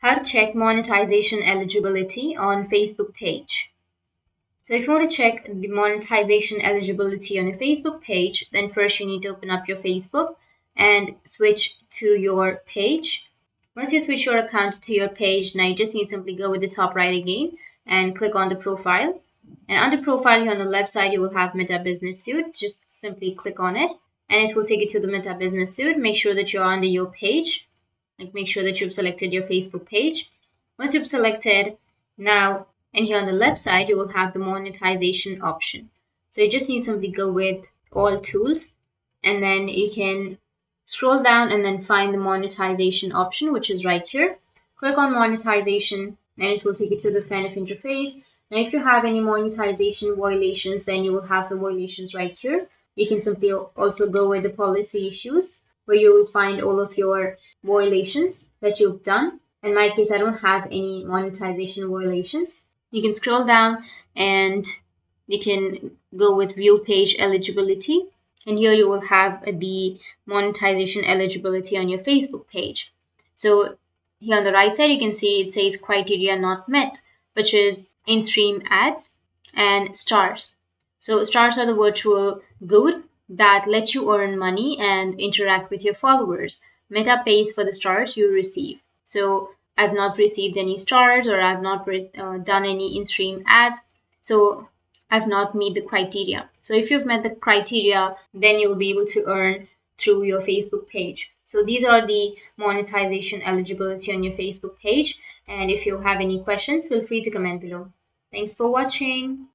How to check monetization eligibility on Facebook page. So if you want to check the monetization eligibility on a Facebook page, then first you need to open up your Facebook and switch to your page. Once you switch your account to your page, now you just need to simply go with the top right again and click on the profile. And under profile here on the left side, you will have Meta Business Suite. Just simply click on it and it will take you to the Meta Business Suite. Make sure that you're under your page. Make sure that you've selected your Facebook page. Once you've selected, now and here on the left side you will have the monetization option. So you just need to simply go with all tools and then you can scroll down and then find the monetization option, which is right here. Click on monetization and it will take you to this kind of interface. Now if you have any monetization violations, then you will have the violations right here. You can simply also go with the policy issues, where you will find all of your violations that you've done. In my case, I don't have any monetization violations. You can scroll down and you can go with view page eligibility. And here you will have the monetization eligibility on your Facebook page. So here on the right side, you can see it says criteria not met, which is in-stream ads and stars. So stars are the virtual good that let you earn money and interact with your followers. Meta pays for the stars you receive. So I've not received any stars, or I've not done any in-stream ads. So I've not met the criteria. So if you've met the criteria, then you'll be able to earn through your Facebook page. So these are the monetization eligibility on your Facebook page. And if you have any questions, feel free to comment below. Thanks for watching.